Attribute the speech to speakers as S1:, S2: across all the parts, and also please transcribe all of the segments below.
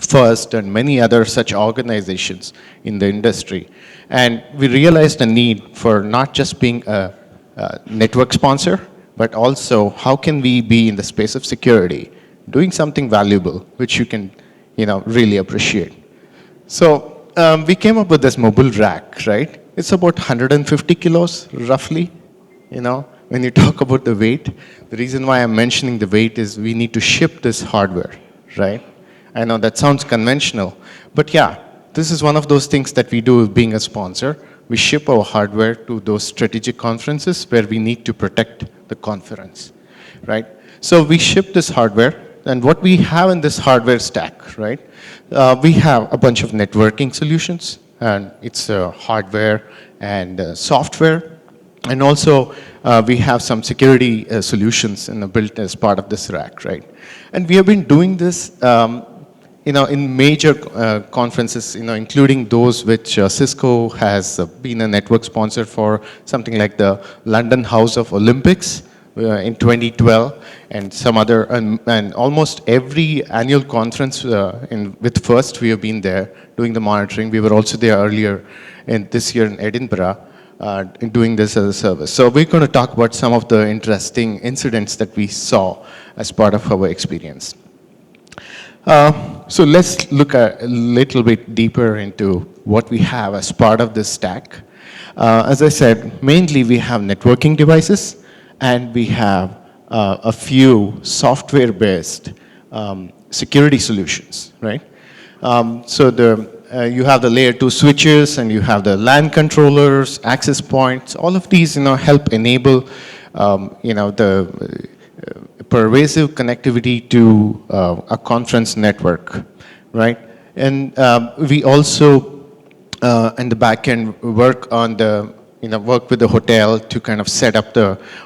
S1: First and many other such organizations in the industry. And we realized a need for not just being a network sponsor, but also how can we be in the space of security, doing something valuable, which you can really appreciate. So we came up with this mobile rack, right? It's about 150 kilos, roughly. When you talk about the weight, the reason why I'm mentioning the weight is we need to ship this hardware, right? I know that sounds conventional, but yeah, this is one of those things that we do being a sponsor. We ship our hardware to those strategic conferences where we need to protect the conference, right? So we ship this hardware, and what we have in this hardware stack, right? We have a bunch of networking solutions, and it's hardware and software, and also we have some security solutions built as part of this rack, right? And we have been doing this in major conferences, including those which Cisco has been a network sponsor for, something like the London House of Olympics in 2012, and some other, and almost every annual conference with FIRST, we have been there doing the monitoring. We were also there earlier this year in Edinburgh doing this as a service. So we're going to talk about some of the interesting incidents that we saw as part of our experience. So let's look a little bit deeper into what we have as part of this stack. As I said, mainly we have networking devices, and we have a few software-based security solutions, right? So you have the layer 2 switches, and you have the LAN controllers, access points. All of these, help enable, the pervasive connectivity to a conference network, right? And we also, in the back end, work on work with the hotel to kind of set up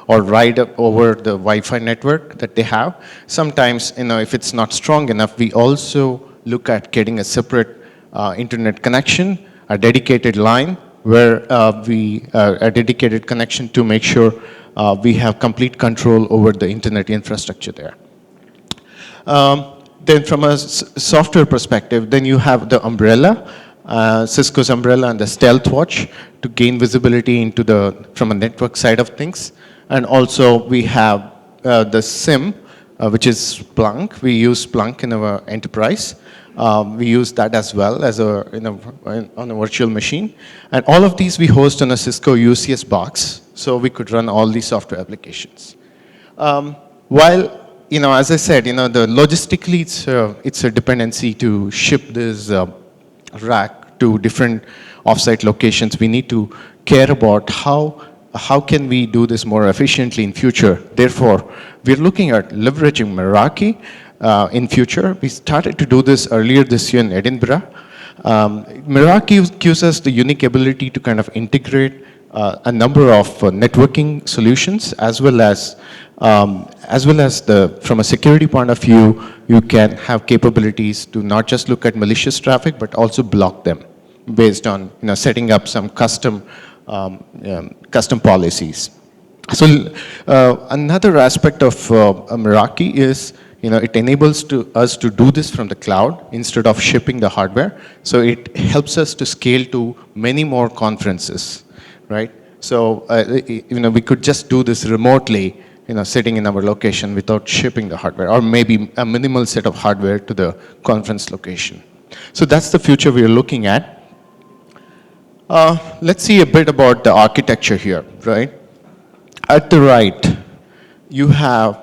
S1: or ride up over the Wi-Fi network that they have. Sometimes, if it's not strong enough, we also look at getting a separate internet connection, a dedicated line, where a dedicated connection to make sure we have complete control over the internet infrastructure there. Then from a software perspective, then you have the umbrella, Cisco's umbrella and the Stealth Watch to gain visibility from a network side of things. And also we have the SIM, which is Splunk. We use Splunk in our enterprise. We use that as well as on a virtual machine. And all of these we host on a Cisco UCS box, so we could run all these software applications. While, as I said, logistically it's a dependency to ship this rack to different offsite locations. We need to care about how can we do this more efficiently in future. Therefore, we're looking at leveraging Meraki in future. We started to do this earlier this year in Edinburgh. Meraki gives us the unique ability to kind of integrate a number of networking solutions, as well as from a security point of view, you can have capabilities to not just look at malicious traffic, but also block them based on setting up some custom policies. So another aspect of Meraki is it enables us to do this from the cloud instead of shipping the hardware. So it helps us to scale to many more conferences, right? So we could just do this remotely, sitting in our location without shipping the hardware, or maybe a minimal set of hardware to the conference location. So that's the future we are looking at. Let's see a bit about the architecture here, right? At the right, you have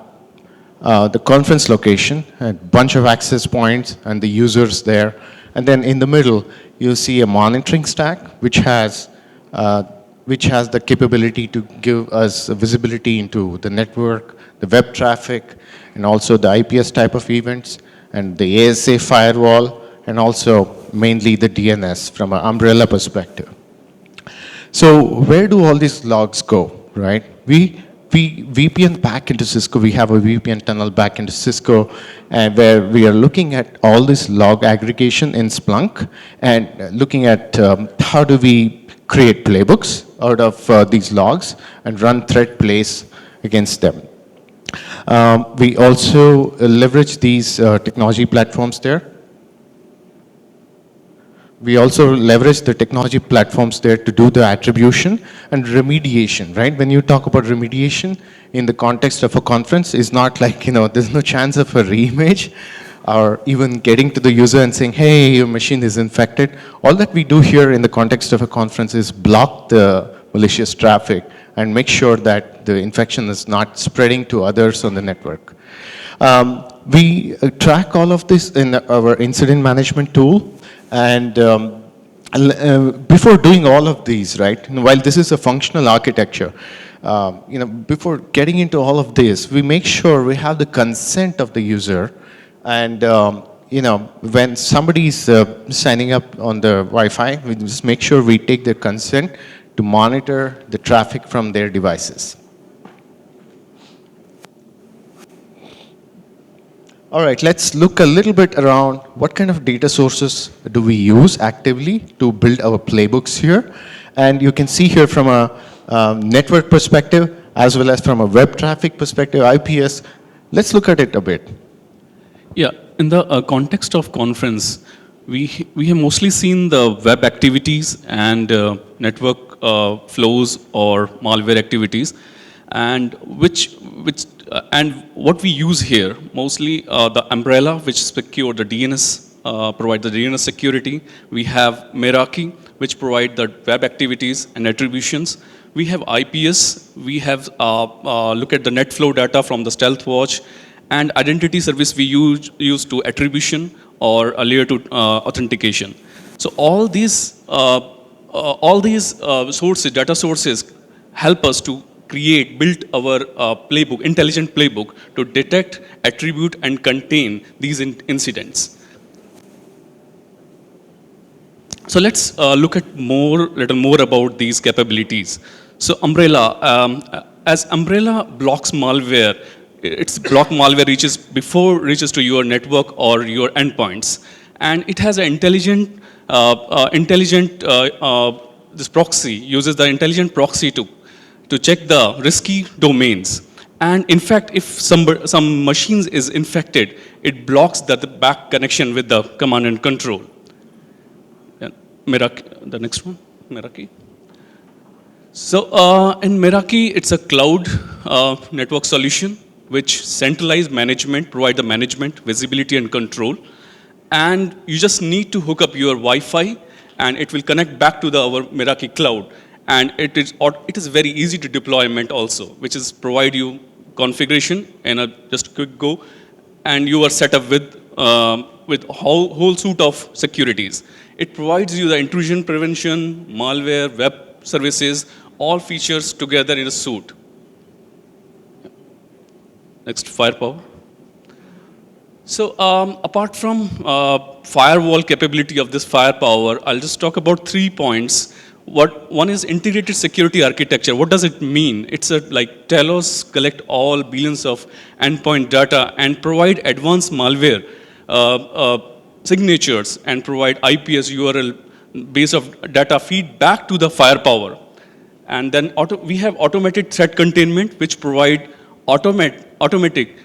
S1: the conference location, a bunch of access points and the users there. And then in the middle, you see a monitoring stack, which has the capability to give us visibility into the network, the web traffic, and also the IPS type of events, and the ASA firewall, and also mainly the DNS from an umbrella perspective. So where do all these logs go, right? We VPN back into Cisco. We have a VPN tunnel back into Cisco, where we are looking at all this log aggregation in Splunk and looking at how do we create playbooks out of these logs and run threat plays against them. We also leverage these technology platforms there. We also leverage the technology platforms there to do the attribution and remediation, right? When you talk about remediation in the context of a conference, it's not like, there's no chance of a reimage or even getting to the user and saying, hey, your machine is infected. All that we do here in the context of a conference is block the malicious traffic and make sure that the infection is not spreading to others on the network. We track all of this in our incident management tool. And before doing all of these, right, while this is a functional architecture, before getting into all of this, we make sure we have the consent of the user. And, when somebody's signing up on the Wi-Fi, we just make sure we take their consent to monitor the traffic from their devices. All right, let's look a little bit around what kind of data sources do we use actively to build our playbooks here. And you can see here from a network perspective, as well as from a web traffic perspective, IPS. Let's look at it a bit.
S2: Yeah, in the context of conference, we have mostly seen the web activities and network flows or malware activities, and and what we use here, mostly the umbrella, which secure the DNS, provide the DNS security. We have Meraki, which provide the web activities and attributions. We have IPS. We have look at the net flow data from the Stealth Watch, and identity service we use to attribution or a layer 2 authentication. So all these sources, data sources, help us to build our playbook, intelligent playbook, to detect, attribute, and contain these incidents. So let's look at little more about these capabilities. So Umbrella, as Umbrella blocks malware, its block malware reaches to your network or your endpoints, and it has an intelligent this proxy uses the intelligent proxy to check the risky domains. And in fact, if some machines is infected, it blocks the back connection with the command and control. And Meraki, the next one, Meraki. So in Meraki, it's a cloud network solution which centralized management, provide the management, visibility, and control. And you just need to hook up your Wi-Fi, and it will connect back to our Meraki cloud. And it is very easy to deployment also, which is provide you configuration and just a quick go, and you are set up with whole suite of securities. It provides you the intrusion prevention, malware, web services, all features together in a suite. Next, firepower. So apart from firewall capability of this firepower, I'll just talk about 3 points. One is integrated security architecture. What does it mean? It's like Telos collect all billions of endpoint data and provide advanced malware signatures and provide IPS URL base of data feed back to the firepower. And then we have automated threat containment, which provide automatic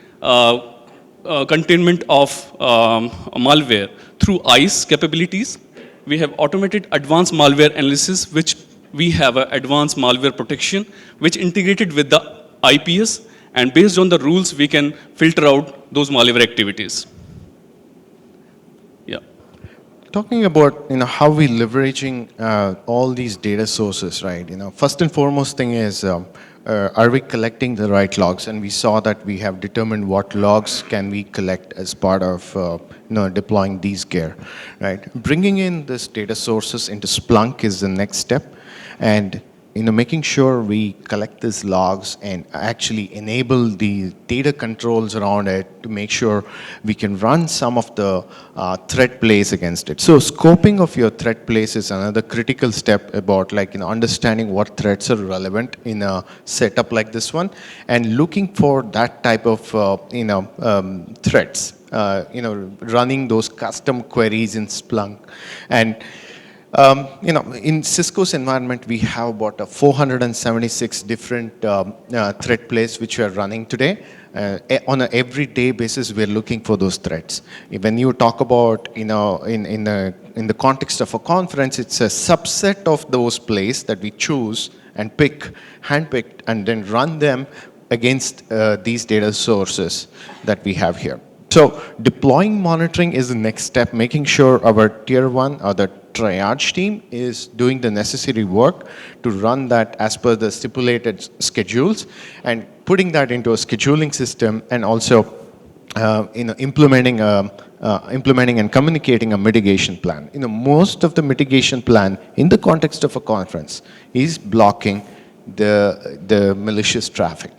S2: containment of malware through ICE capabilities. We have automated advanced malware analysis, which we have an advanced malware protection, which integrated with the IPS, and based on the rules, we can filter out those malware activities. Yeah.
S1: Talking about how we leveraging all these data sources, right? First and foremost thing is, are we collecting the right logs? And we saw that we have determined what logs can we collect as part of deploying these gear, right? Bringing in this data sources into Splunk is the next step, and making sure we collect these logs and actually enable the data controls around it to make sure we can run some of the threat plays against it. So scoping of your threat plays is another critical step about understanding what threats are relevant in a setup like this one, and looking for that type of threats. Running those custom queries in Splunk. And In Cisco's environment, we have about 476 different threat plays which we are running today. On an everyday basis, we are looking for those threats. When you talk about, in the context of a conference, it's a subset of those plays that we choose and handpicked, and then run them against these data sources that we have here. So deploying monitoring is the next step, making sure our tier one or the triage team is doing the necessary work to run that as per the stipulated schedules and putting that into a scheduling system, and also implementing and communicating a mitigation plan. Most of the mitigation plan in the context of a conference is blocking the malicious traffic.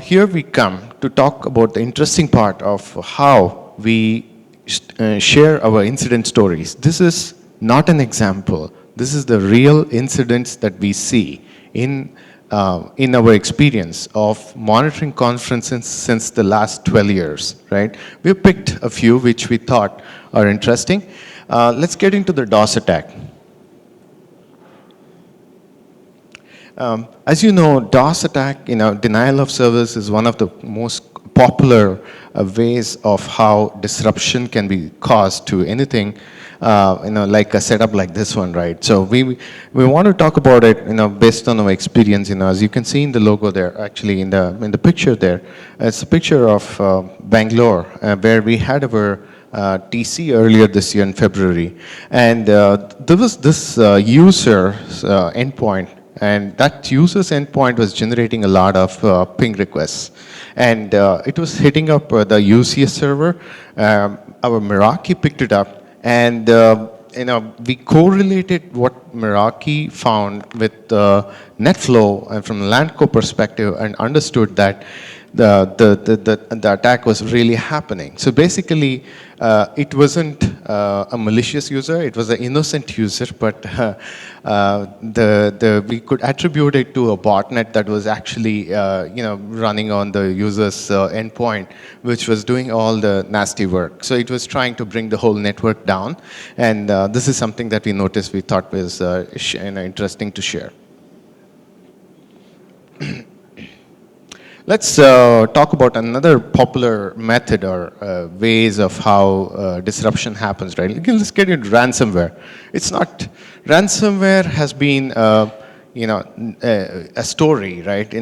S1: Here we come to talk about the interesting part of how we share our incident stories. This is not an example. This is the real incidents that we see in our experience of monitoring conferences since the last 12 years, right? We picked a few which we thought are interesting. Let's get into the DOS attack. As you know, DOS attack, denial of service is one of the most popular ways of how disruption can be caused to anything, like a setup like this one, right? So we want to talk about it, based on our experience. As you can see in the logo there, actually in the picture there, it's a picture of Bangalore, where we had our TC earlier this year in February, and there was this user endpoint. And that user's endpoint was generating a lot of ping requests. And it was hitting up the UCS server. Our Meraki picked it up. And we correlated what Meraki found with NetFlow and from a LANCO perspective, and understood that the attack was really happening. So basically, it wasn't a malicious user, it was an innocent user, but we could attribute it to a botnet that was actually running on the user's endpoint, which was doing all the nasty work. So it was trying to bring the whole network down, and this is something that we noticed, we thought was interesting to share. Let's talk about another popular method or ways of how disruption happens, right? Let's get into ransomware. It's not, ransomware has been, a story, right?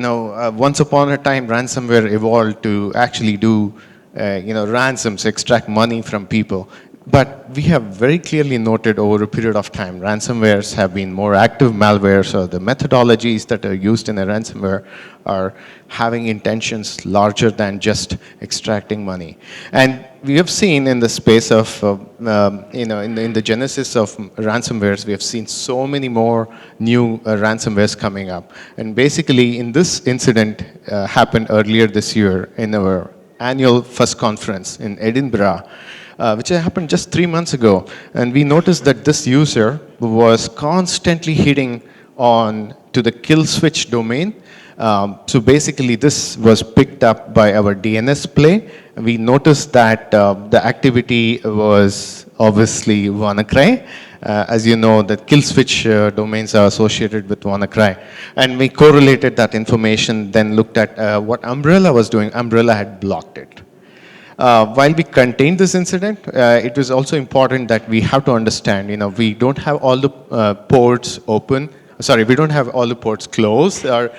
S1: Once upon a time, ransomware evolved to actually do, ransoms, extract money from people. But we have very clearly noted over a period of time, ransomwares have been more active malware, so the methodologies that are used in a ransomware are having intentions larger than just extracting money. And we have seen in the space of, in the genesis of ransomwares, we have seen so many more new ransomwares coming up. And basically, in this incident happened earlier this year in our annual FUS conference in Edinburgh, which happened just 3 months ago. And we noticed that this user was constantly hitting on to the kill switch domain. So basically, this was picked up by our DNS play. We noticed that the activity was obviously WannaCry. As you know, the kill switch domains are associated with WannaCry. And we correlated that information, then looked at what Umbrella was doing. Umbrella had blocked it. While we contained this incident, it was also important that we have to understand, we don't have all the ports open. Sorry, we don't have all the ports closed. Or,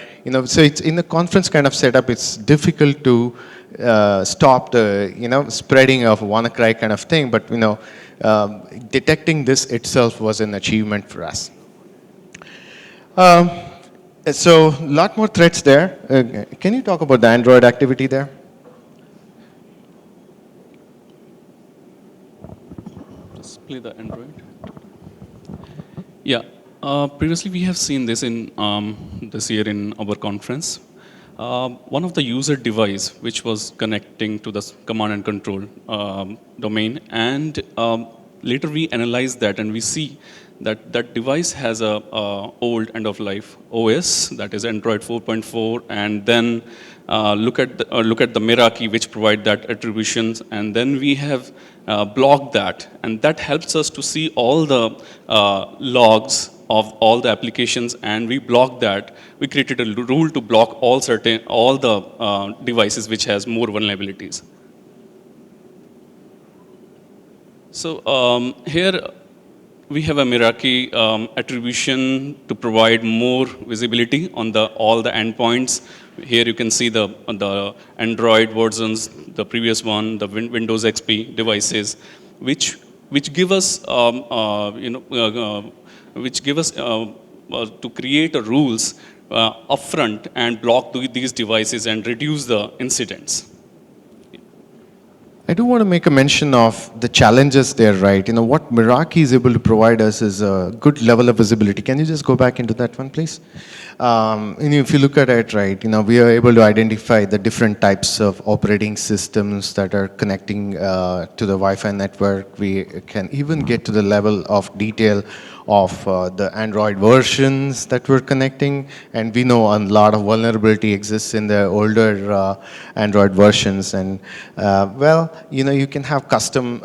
S1: so it's in the conference kind of setup, it's difficult to stop the, spreading of WannaCry kind of thing. But, detecting this itself was an achievement for us. So a lot more threats there. Can you talk about the Android activity there?
S2: Play the Android. Yeah, previously we have seen this in this year in our conference. One of the user device which was connecting to the command and control domain, and later we analyzed that and we see that that device has a old end of life OS, that is Android 4.4, and then look at the Meraki, which provide that attributions, and then we have blocked that, and that helps us to see all the logs of all the applications, and we block that. We created a rule to block all the devices which has more vulnerabilities. So here we have a Meraki attribution to provide more visibility on all the endpoints. Here you can see the Android versions, the previous one, the Windows XP devices, which give us to create a rules upfront and block these devices and reduce the incidents.
S1: I do want to make a mention of the challenges there, right? What Meraki is able to provide us is a good level of visibility. Can you just go back into that one, please? If you look at it, right, we are able to identify the different types of operating systems that are connecting to the Wi-Fi network. We can even get to the level of detail of the Android versions that we're connecting, and we know a lot of vulnerability exists in the older Android versions. And you can have custom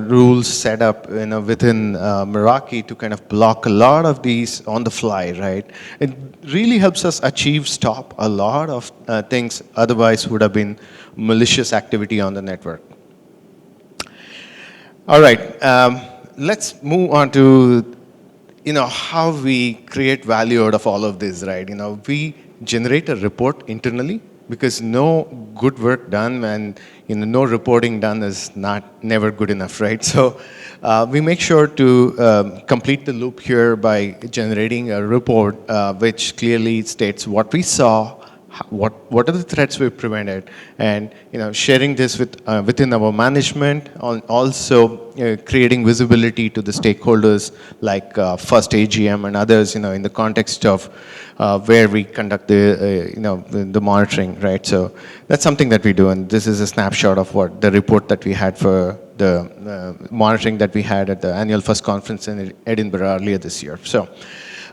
S1: rules set up within Meraki to kind of block a lot of these on the fly, right? It really helps us stop a lot of things otherwise would have been malicious activity on the network. All right, let's move on to how we create value out of all of this, right? We generate a report internally because no good work done and no reporting done is never good enough, right? So we make sure to complete the loop here by generating a report which clearly states what we saw, what are the threats we prevented, and sharing this within our management, also creating visibility to the stakeholders like First AGM and others, in the context of where we conduct the monitoring, right? So that's something that we do, and this is a snapshot of what the report that we had for the monitoring that we had at the annual First conference in Edinburgh earlier this year. So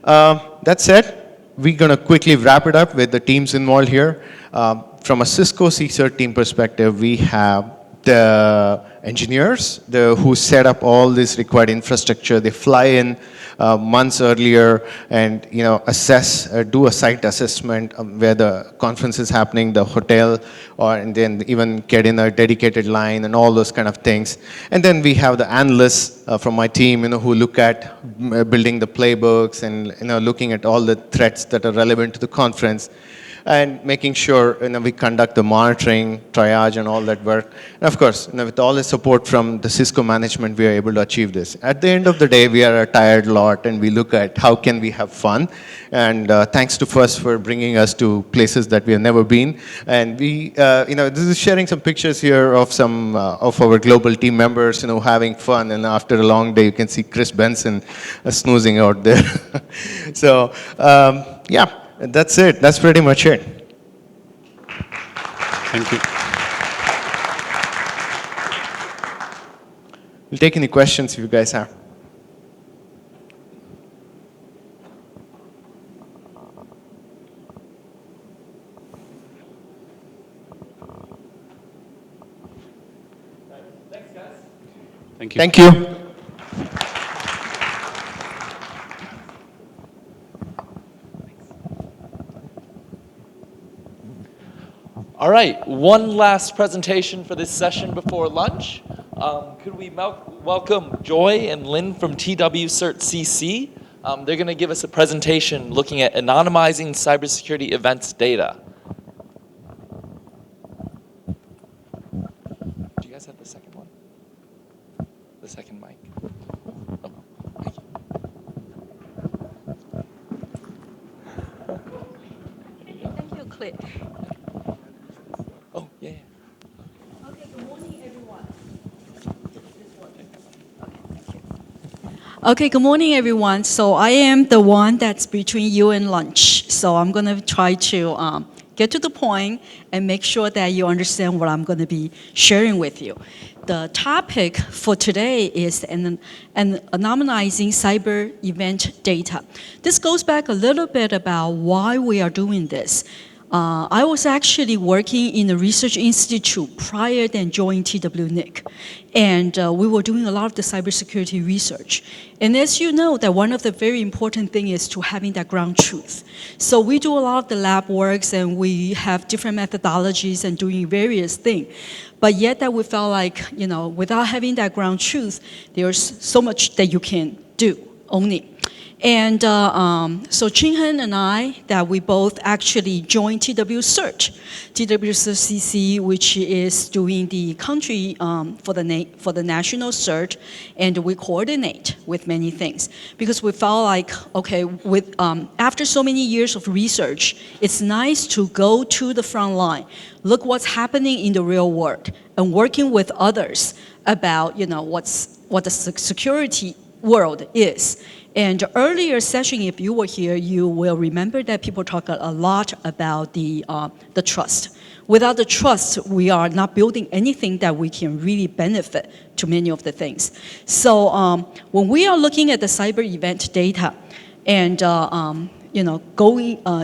S1: that said, we're going to quickly wrap it up with the teams involved here. From a Cisco CSIRT team perspective, we have the engineers who set up all this required infrastructure. They fly in months earlier and do a site assessment where the conference is happening, the hotel, and then even get in a dedicated line and all those kind of things. And then we have the analysts from my team, who look at building the playbooks and looking at all the threats that are relevant to the conference, and making sure we conduct the monitoring, triage, and all that work. And of course, with all the support from the Cisco management, we are able to achieve this. At the end of the day, we are a tired lot, and we look at how can we have fun. And thanks to First for bringing us to places that we have never been. And we, this is sharing some pictures here of some of our global team members, having fun. And after a long day, you can see Chris Benson snoozing out there. So, yeah. That's it. That's pretty much it.
S2: Thank you.
S1: We'll take any questions if you guys have.
S2: Thanks, guys. Thank you.
S1: Thank you.
S3: All right, one last presentation for this session before lunch. Could we welcome Joy and Lynn from TW-CERT CC? They're going to give us a presentation looking at anonymizing cybersecurity events data. Do you guys have the second one? The second mic? Oh, thank you.
S4: Thank you, Cliff.
S3: Oh, yeah.
S4: Okay, good morning, everyone. Okay, good morning, everyone. So I am the one that's between you and lunch. So I'm going to try to get to the point and make sure that you understand what I'm going to be sharing with you. The topic for today is anonymizing cyber event data. This goes back a little bit about why we are doing this. I was actually working in a research institute prior than joining TWNIC. And we were doing a lot of the cybersecurity research. And as you know, that one of the very important things is to having that ground truth. So we do a lot of the lab works and we have different methodologies and doing various things. But yet that we felt like, without having that ground truth, there's so much that you can do only. And so Chih-Hung and I, that we both actually joined TWCERT, TWCERT, which is doing the country for the national cert, and we coordinate with many things because we felt like, okay, with after so many years of research, it's nice to go to the front line, look what's happening in the real world, and working with others about what the security world is. And earlier session, if you were here, you will remember that people talk a lot about the trust. Without the trust, we are not building anything that we can really benefit to many of the things. So when we are looking at the cyber event data, and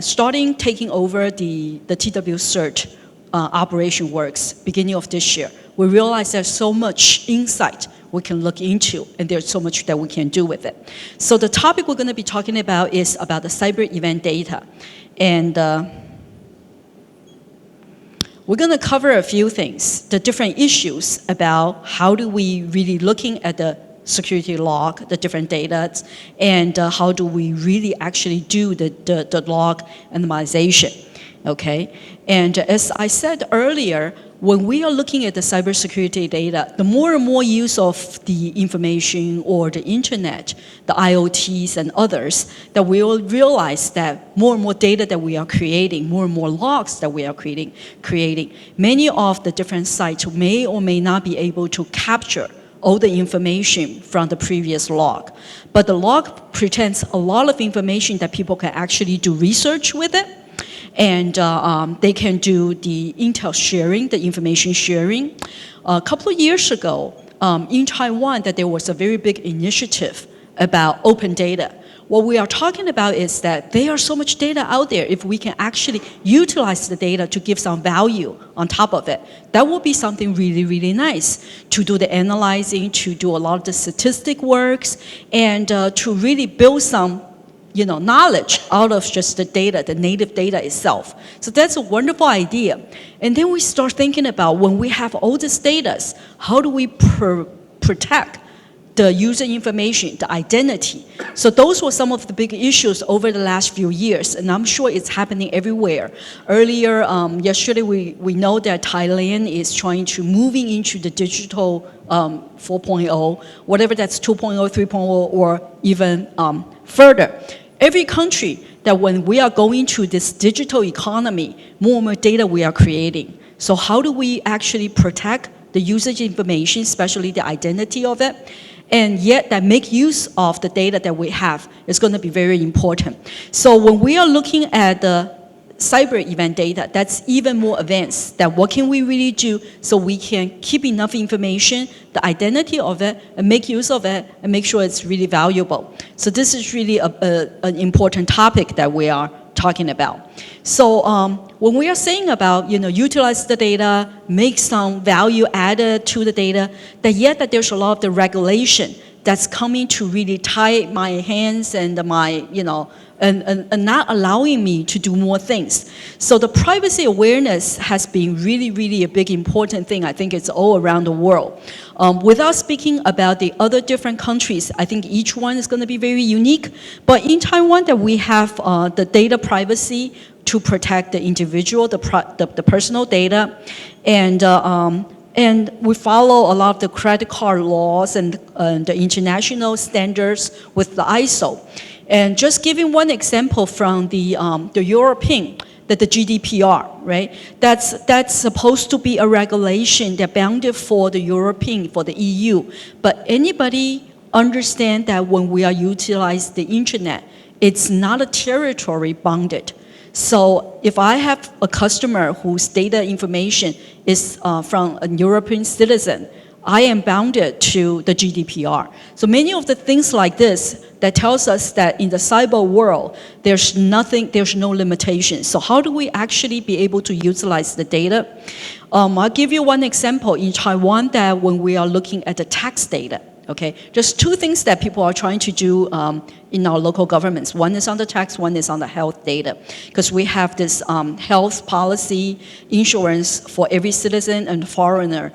S4: starting taking over the TWCERT operation works beginning of this year, we realize there's so much insight we can look into, and there's so much that we can do with it. So the topic we're going to be talking about is about the cyber event data. And we're going to cover a few things, the different issues about how do we really looking at the security log, the different data, and how do we really actually do the log anonymization, okay? And as I said earlier, when we are looking at the cybersecurity data, the more and more use of the information or the internet, the IoTs and others, that we will realize that more and more data that we are creating, more and more logs that we are creating, many of the different sites may or may not be able to capture all the information from the previous log. But the log presents a lot of information that people can actually do research with it. And they can do the intel sharing, the information sharing. A couple of years ago, in Taiwan, that there was a very big initiative about open data. What we are talking about is that there are so much data out there. If we can actually utilize the data to give some value on top of it, that will be something really, really nice to do the analyzing, to do a lot of the statistic works, and to really build some knowledge out of just the data, the native data itself. So that's a wonderful idea. And then we start thinking about when we have all this data, how do we protect the user information, the identity? So those were some of the big issues over the last few years, and I'm sure it's happening everywhere. Earlier, yesterday, we know that Thailand is trying to moving into the digital 4.0, whatever that's 2.0, 3.0, or even further. Every country that when we are going to this digital economy, more and more data we are creating. So how do we actually protect the usage information, especially the identity of it? And yet that make use of the data that we have is going to be very important. So when we are looking at the cyber event data, that's even more advanced, that what can we really do so we can keep enough information, the identity of it, and make use of it, and make sure it's really valuable. So this is really an important topic that we are talking about. So when we are saying about, utilize the data, make some value added to the data, that yet that there's a lot of the regulation that's coming to really tie my hands and my, and not allowing me to do more things. So the privacy awareness has been really, really a big important thing. I think it's all around the world. Without speaking about the other different countries, I think each one is going to be very unique. But in Taiwan, that we have the data privacy to protect the individual, the personal data, and we follow a lot of the credit card laws and the international standards with the ISO. And just giving one example from the European, that the GDPR, right? That's supposed to be a regulation that bounded for the European, for the EU. But anybody understand that when we are utilizing the internet, it's not a territory bounded. So if I have a customer whose data information is from a European citizen, I am bounded to the GDPR. So many of the things like this that tells us that in the cyber world, there's no limitation. So how do we actually be able to utilize the data? I'll give you one example in Taiwan that when we are looking at the tax data, okay, there's two things that people are trying to do in our local governments. One is on the tax, one is on the health data. Because we have this health policy insurance for every citizen and foreigner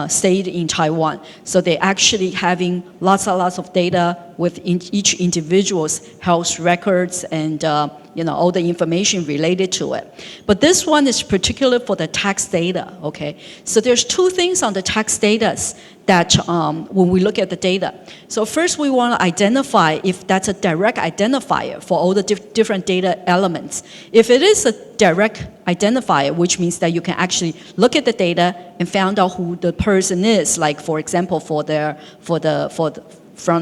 S4: stayed in Taiwan. So they're actually having lots and lots of data with each individual's health records and all the information related to it. But this one is particular for the tax data, okay? So there's two things on the tax data that when we look at the data. So first we want to identify if that's a direct identifier for all the different data elements. If it is a direct identifier, which means that you can actually look at the data and find out who the person is, like for example, from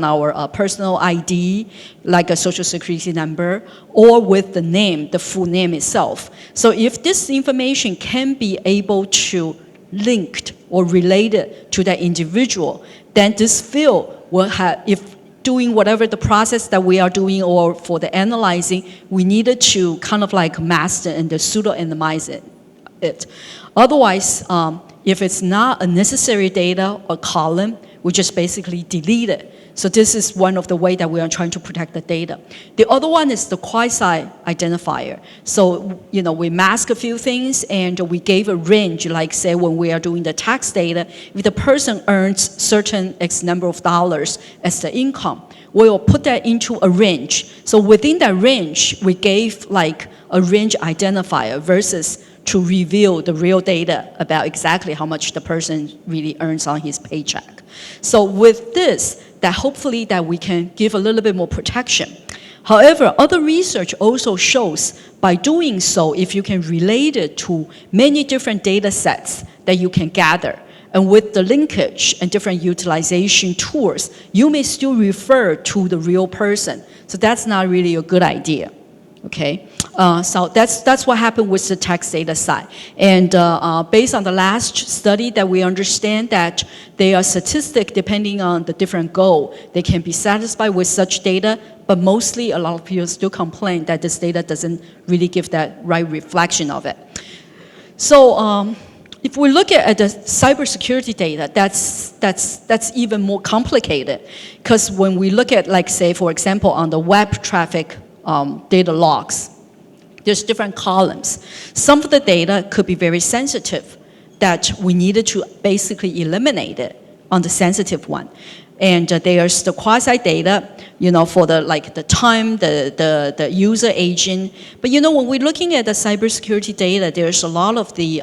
S4: our personal ID, like a social security number, or with the name, the full name itself. So if this information can be able to linked or related to that individual, then this field will have, if doing whatever the process that we are doing or for the analyzing, we needed to kind of like master and the pseudo-anonymize it. Otherwise, if it's not a necessary data or column, we just basically delete it. So this is one of the ways that we are trying to protect the data. The other one is the quasi-identifier. So, we mask a few things and we gave a range, like say when we are doing the tax data, if the person earns certain X number of dollars as the income, we will put that into a range. So within that range, we gave like a range identifier versus to reveal the real data about exactly how much the person really earns on his paycheck. So with this, that hopefully that we can give a little bit more protection. However, other research also shows by doing so, if you can relate it to many different data sets that you can gather, and with the linkage and different utilization tools, you may still refer to the real person. So that's not really a good idea. Okay, so that's what happened with the tax data side. And based on the last study that we understand that they are statistic depending on the different goal. They can be satisfied with such data, but mostly a lot of people still complain that this data doesn't really give that right reflection of it. So if we look at the cybersecurity data, that's even more complicated. Because when we look at, like say, for example, on the web traffic data logs, there's different columns. Some of the data could be very sensitive that we needed to basically eliminate it on the sensitive one. And there's the quasi data, for the time, the user agent. But when we're looking at the cybersecurity data, there's a lot of the,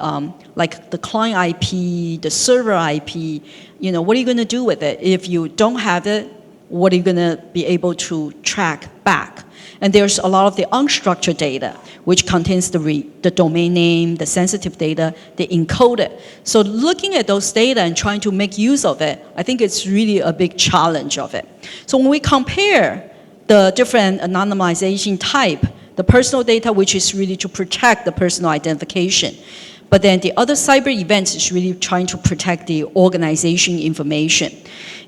S4: like the client IP, the server IP, what are you gonna do with it? If you don't have it, what are you gonna be able to track back? And there's a lot of the unstructured data, which contains the domain name, the sensitive data, they encode it. So looking at those data and trying to make use of it, I think it's really a big challenge of it. So when we compare the different anonymization type, the personal data, which is really to protect the personal identification, but then the other cyber events is really trying to protect the organization information.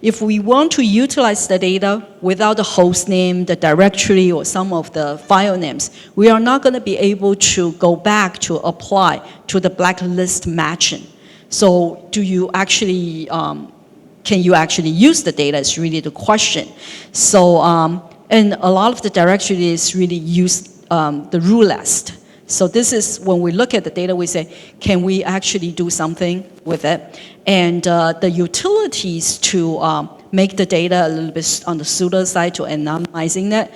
S4: If we want to utilize the data without the host name, the directory, or some of the file names, we are not going to be able to go back to apply to the blacklist matching. So do you actually, can you actually use the data is really the question. So, and a lot of the directories really use the rule list. So this is when we look at the data, we say, can we actually do something with it? And the utilities to make the data a little bit on the pseudo side to anonymizing that,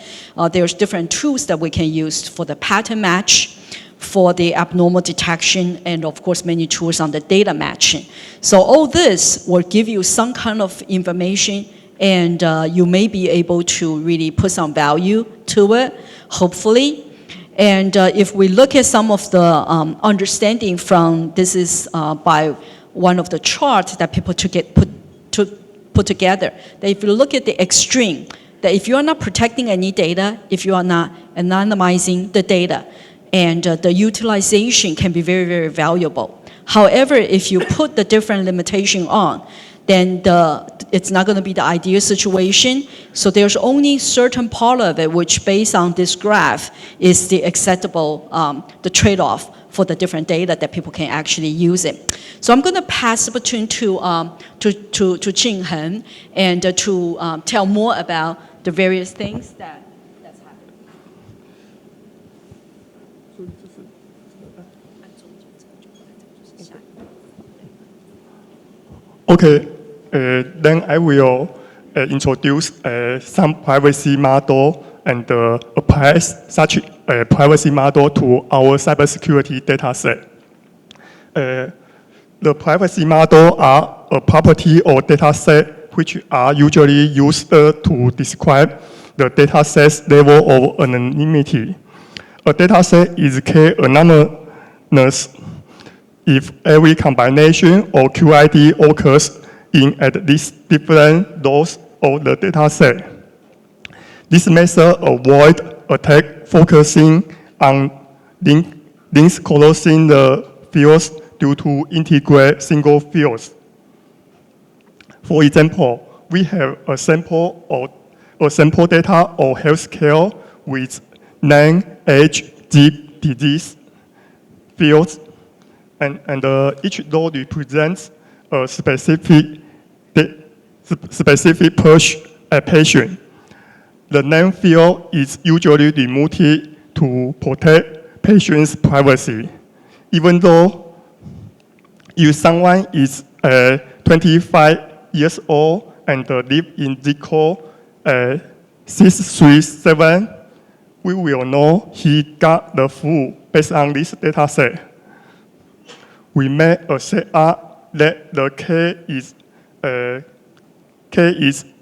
S4: there's different tools that we can use for the pattern match, for the abnormal detection, and of course many tools on the data matching. So all this will give you some kind of information, and you may be able to really put some value to it, hopefully. And if we look at some of the understanding from, this is by one of the charts that people put together, that if you look at the extreme, that if you are not protecting any data, if you are not anonymizing the data, and the utilization can be very, very valuable. However, if you put the different limitation on, then it's not going to be the ideal situation. So there's only certain part of it which, based on this graph, is the acceptable, the trade-off for the different data that people can actually use it. So I'm going to pass the baton to Chih-Hung and to tell more about the various things that's happening.
S5: Okay, then I will introduce some privacy model and apply such a privacy model to our cybersecurity data set. The privacy model are a property or data set which are usually used to describe the data set's level of anonymity. A data set is K-anonymous if every combination or QID occurs in at least different rows of the data set. This method avoids attack focusing on links closing the fields due to integrate single fields. For example, we have a sample data or healthcare with name, age, zip, disease fields, and each row represents a specific push patient. The name field is usually removed to protect patients' privacy. Even though if someone is 25 years old and live in zip code 637, we will know he got the flu based on this data set. We made a setup that the K is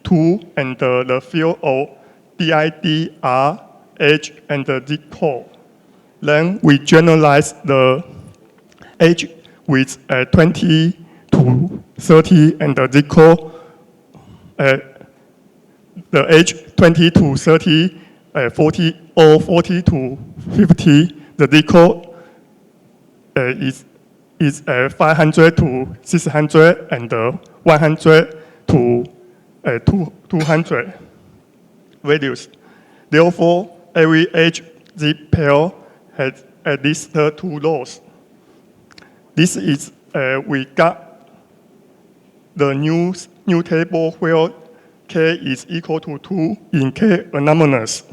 S5: 2 and the field of DID are age and the zip code. Then we generalize the age with 20 to 30 and the zip code. The age 20 to 30, 40 or 40 to 50. The zip code is 500 to 600 and 100 to 200 values. Therefore, every age zip pair has at least 2 rows. This is we got the new table where K is equal to 2 in K anonymous.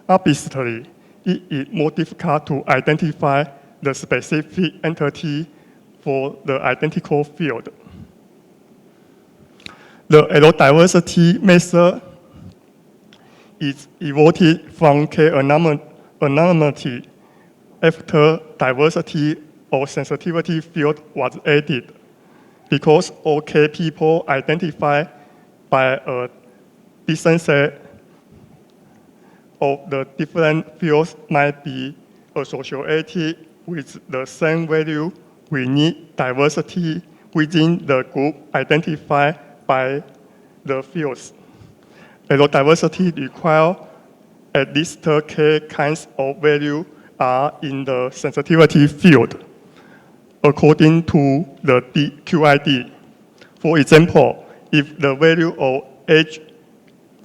S5: Obviously, it is more difficult to identify the specific entity for the identical field. The error diversity method is evolved from K anonymity after diversity or sensitivity field was added, because all K people identified by a decent set of the different fields might be associated with the same value. We need diversity within the group identified by the fields. Error diversity requires at least K kinds of value are in the sensitivity field, according to the QID. For example, if the value of age,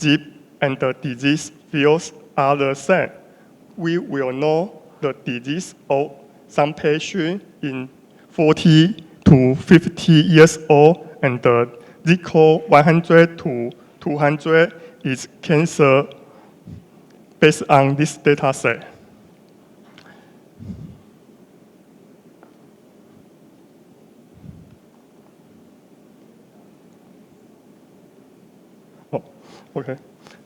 S5: zip, and the disease fields are the same, we will know the disease of some patient in 40 to 50 years old, and the zip code 100 to 200 is cancer based on this data set. Okay.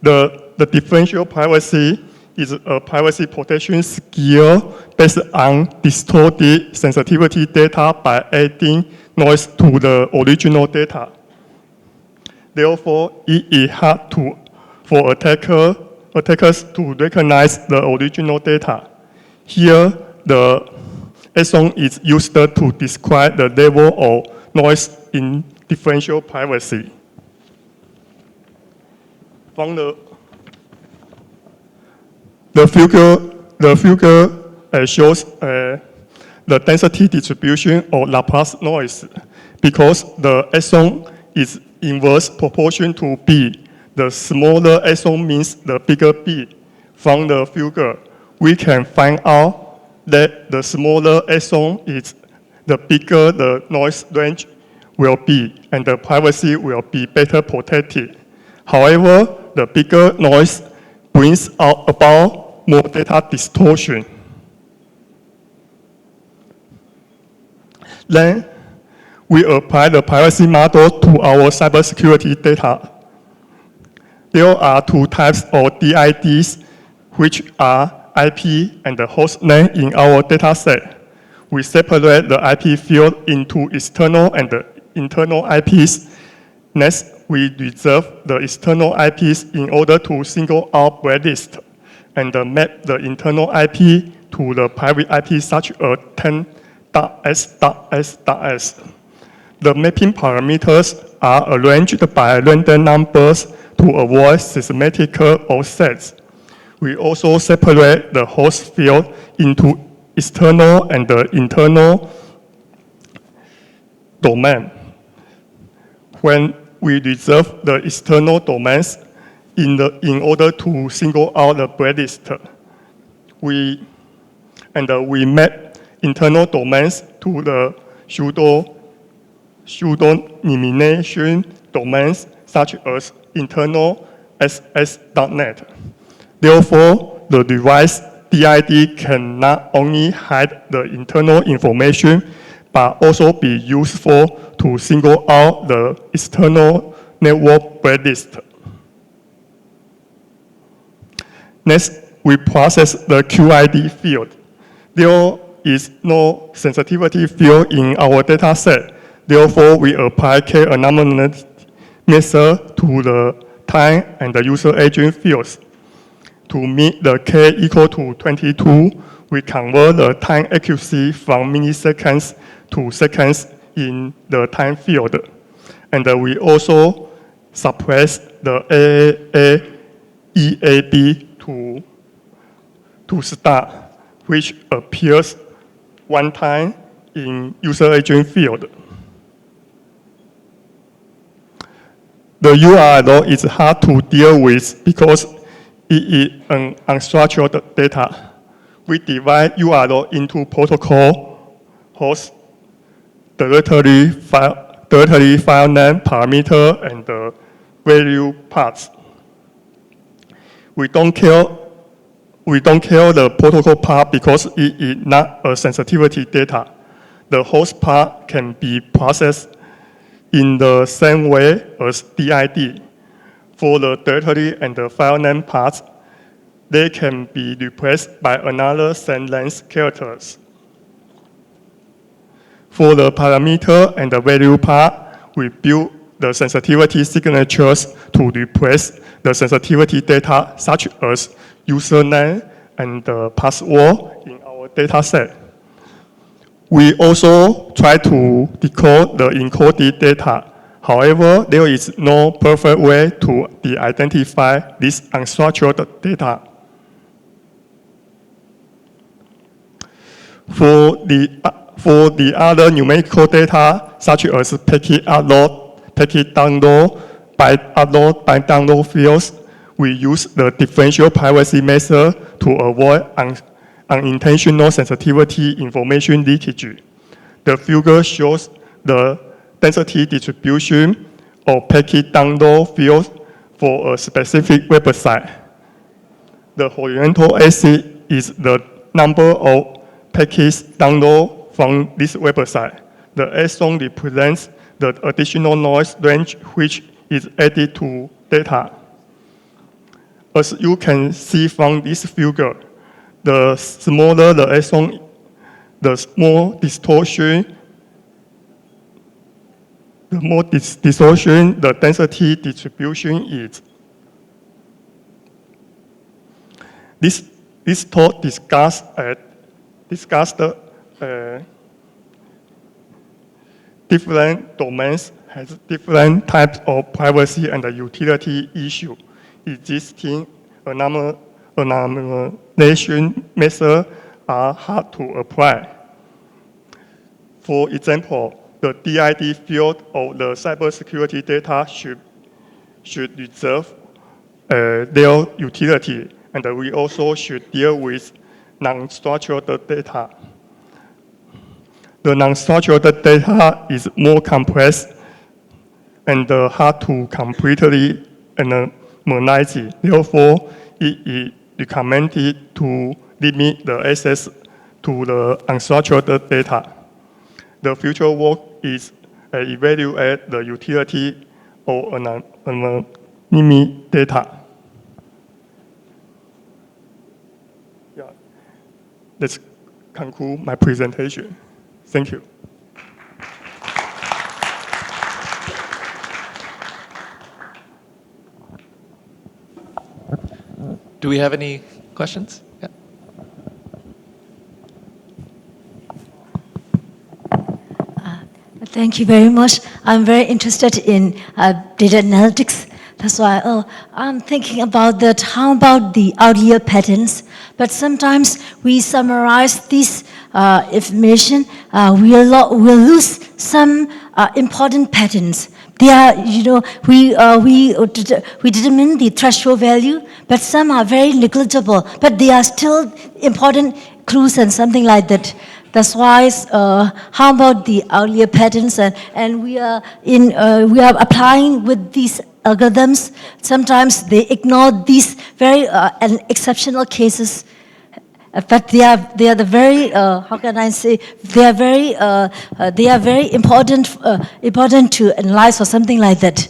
S5: The differential privacy is a privacy protection skill based on distorted sensitivity data by adding noise to the original data. Therefore, it is hard for attackers to recognize the original data. Here, the ASON is used to describe the level of noise in differential privacy. From the figure shows the density distribution of Laplace noise, because the ASON is inverse proportion to B. The smaller exon means the bigger B. From the figure, we can find out that the smaller exon is the bigger the noise range will be, and the privacy will be better protected. However, the bigger noise brings out about more data distortion. Then, we apply the privacy model to our cybersecurity data. There are two types of DIDs, which are IP and the host name in our data set. We separate the IP field into external and the internal IPs. Next, we reserve the external IPs in order to single out blacklist and map the internal IP to the private IP such as 10.s.s.s. The mapping parameters are arranged by random numbers to avoid systematic offsets. We also separate the host field into external and the internal domain. When we reserve the external domains in order to single out the blacklist, we map internal domains to the pseudonymization domains such as internal ss.net. Therefore, the device DID can not only hide the internal information, but also be useful to single out the external network blacklist. Next, we process the QID field. There is no sensitivity field in our data set. Therefore, we apply K-anonymizing method to the time and the user agent fields. To meet the K equal to 22, we convert the time accuracy from milliseconds to seconds in the time field. And we also suppress the EAB to start, which appears one time in user agent field. The URL is hard to deal with because it is an unstructured data. We divide URL into protocol, host, directory, file name, parameter, and the value parts. We don't care the protocol part because it is not a sensitivity data. The host part can be processed in the same way as DID. For the directory and the file name parts, they can be replaced by another same length characters. For the parameter and the value part, we build the sensitivity signatures to replace the sensitivity data such as username and the password in our data set. We also try to decode the encoded data. However, there is no perfect way to de-identify this unstructured data. For the other numerical data, such as packet upload, packet download, byte upload, byte download fields, we use the differential privacy method to avoid unintentional sensitivity information leakage. The figure shows the density distribution of packet download fields for a specific website. The horizontal axis is the number of packets download from this website. The axon represents the additional noise range which is added to data. As you can see from this figure, the smaller the axon, the more distortion the density distribution is. This talk discussed different domains has different types of privacy and utility issue. Existing anonymization methods are hard to apply. For example, the DID field of the cybersecurity data should reserve their utility, and we also should deal with non-structured data. The non-structured data is more complex and hard to completely anonymize. Therefore, it is recommended to limit the access to the unstructured data. The future work is evaluate the utility of anonymous data. Yeah, let's conclude my presentation. Thank you.
S3: Do we have any questions? Yeah.
S6: Thank you very much. I'm very interested in data analytics. That's why I'm thinking about that. How about the outlier patterns? But sometimes we summarize this information, we'll lose some important patterns. They are, we determine the threshold value, but some are very negligible, but they are still important clues and something like that. That's why, how about the outlier patterns? And we are applying with these algorithms. Sometimes they ignore these very exceptional cases, but they are the very how can I say, they are very important to analyze or something like that.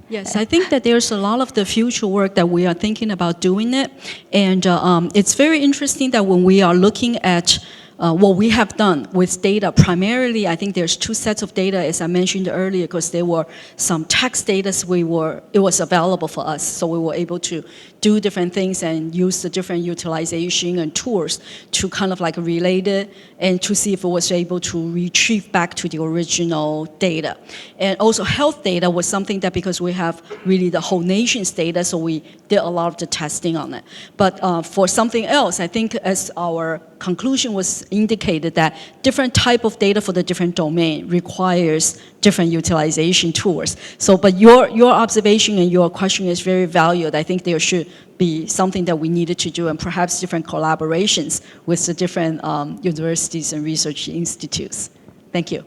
S4: Yes, I think that there's a lot of the future work that we are thinking about doing it, and it's very interesting that when we are looking at what we have done with data, primarily I think there's two sets of data, as I mentioned earlier, because there were some text data it was available for us, so we were able to do different things and use the different utilization and tools to kind of like relate it and to see if it was able to retrieve back to the original data. And also health data was something that, because we have really the whole nation's data, so we did a lot of the testing on it. But for something else, I think as our conclusion was indicated, that different type of data for the different domain requires different utilization tools. So, but your observation and your question is very valued. I think there should be something that we needed to do, and perhaps different collaborations with the different universities and research institutes. Thank you.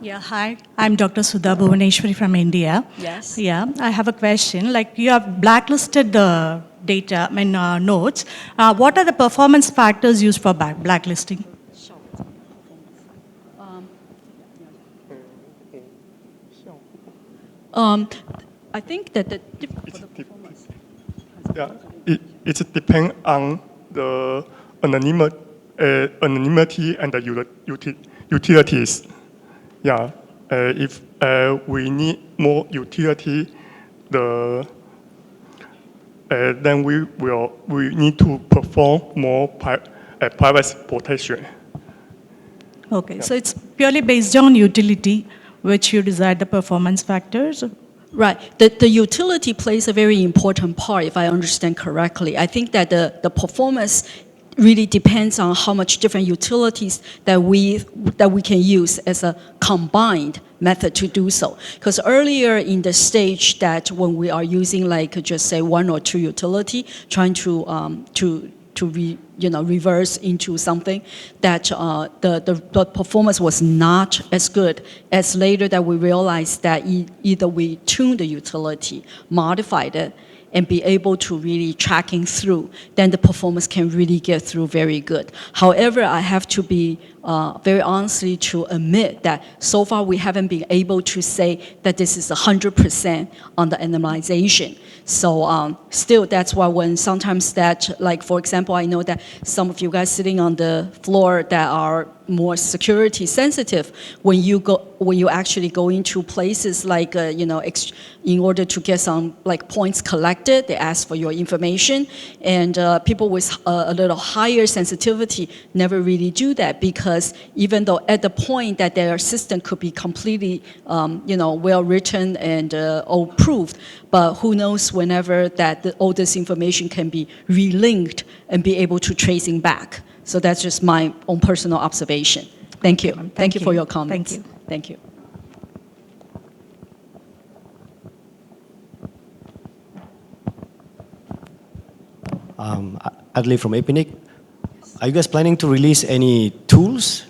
S7: Yeah, hi. I'm Dr. Sudha Bhuvaneshwari from India.
S4: Yes.
S7: Yeah, I have a question. Like, you have blacklisted the data, nodes. What are the performance factors used for blacklisting?
S4: I think that
S5: Yeah, it depends on the anonymity and the utilities. Yeah, if we need more utility, then we need to perform more privacy protection.
S7: Okay, yeah. So it's purely based on utility, which you decide the performance factors?
S4: Right. The utility plays a very important part, if I understand correctly. I think that the performance really depends on how much different utilities that we can use as a combined method to do so. Because earlier in the stage that when we are using like just say one or two utility, trying to reverse into something that the performance was not as good as later that we realized that either we tuned the utility, modified it, and be able to really tracking through, then the performance can really get through very good. However, I have to be very honestly to admit that so far we haven't been able to say that this is 100% on the anonymization. So still, that's why when sometimes that, like for example, I know that some of you guys sitting on the floor that are more security sensitive, when you actually go into places like in order to get some like points collected, they ask for your information, and people with a little higher sensitivity never really do that, because even though at the point that their system could be completely well written and all proved, but who knows whenever that all this information can be relinked and be able to tracing back. So that's just my own personal observation. Thank you. Thank you for your comments.
S7: Thank you.
S4: Thank you.
S8: Adley from APNIC. Are you guys planning to release any tools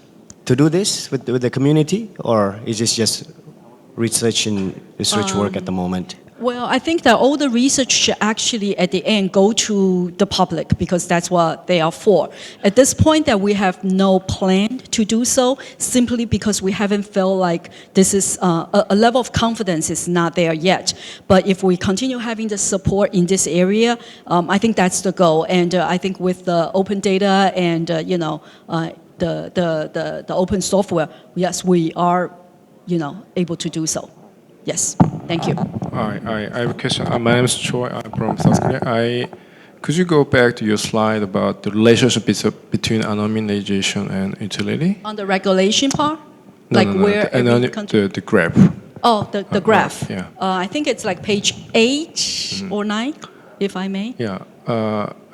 S8: to do this with the community, or is this just research work at the moment?
S4: Well, I think that all the research should actually, at the end, go to the public because that's what they are for. At this point, that we have no plan to do so, simply because we haven't felt like this is a level of confidence is not there yet. But if we continue having the support in this area, I think that's the goal. And I think with the open data and the open software, yes, we are, able to do so. Yes, thank you.
S9: I have a question. My name is Choi. I'm from South Korea. Could you go back to your slide about the relationship between anonymization and utility?
S4: On the regulation part?
S9: No,
S4: like
S9: no, no,
S4: where every country...
S9: the graph.
S4: Oh, the graph.
S9: Yeah.
S4: I think it's like page 8 or 9, if I may.
S9: Yeah.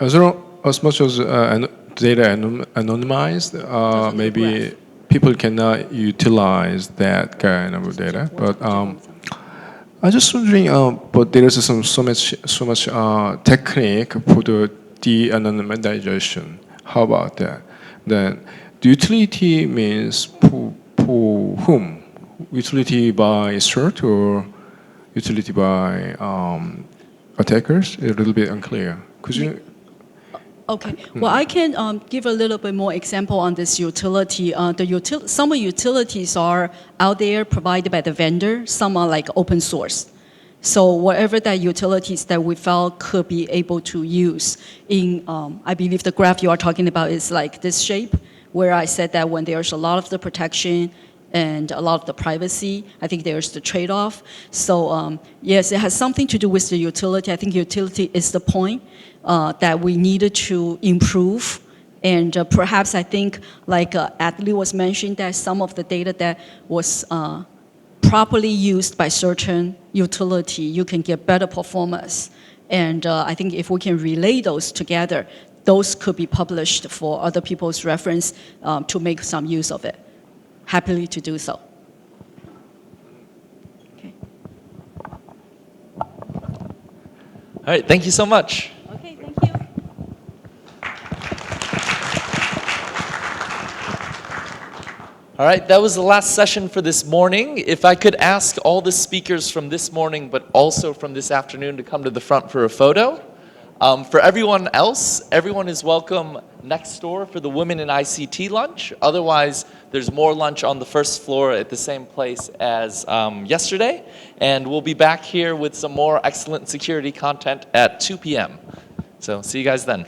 S9: As much as data anonymized, maybe people cannot utilize that kind of data. But I was just wondering, but there is so much technique for the de-anonymization. How about that? Then the utility means for whom? Utility by cert or utility by attackers? A little bit unclear. Could you?
S4: Okay. Well, I can give a little bit more example on this utility. Some utilities are out there provided by the vendor. Some are like open source. So whatever that utilities that we felt could be able to use in, I believe the graph you are talking about is like this shape, where I said that when there's a lot of the protection and a lot of the privacy, I think there's the trade-off. So yes, it has something to do with the utility. I think utility is the point that we needed to improve. And perhaps I think, like Adley was mentioning, that some of the data that was properly used by certain utility, you can get better performance. And I think if we can relay those together, those could be published for other people's reference to make some use of it. Happily to do so. Okay.
S3: All right, thank you so much.
S4: Okay, thank you.
S3: All right, that was the last session for this morning. If I could ask all the speakers from this morning, but also from this afternoon, to come to the front for a photo. For everyone else, everyone is welcome next door for the Women in ICT lunch. Otherwise, there's more lunch on the first floor at the same place as yesterday. And we'll be back here with some more excellent security content at 2 p.m. So see you guys then.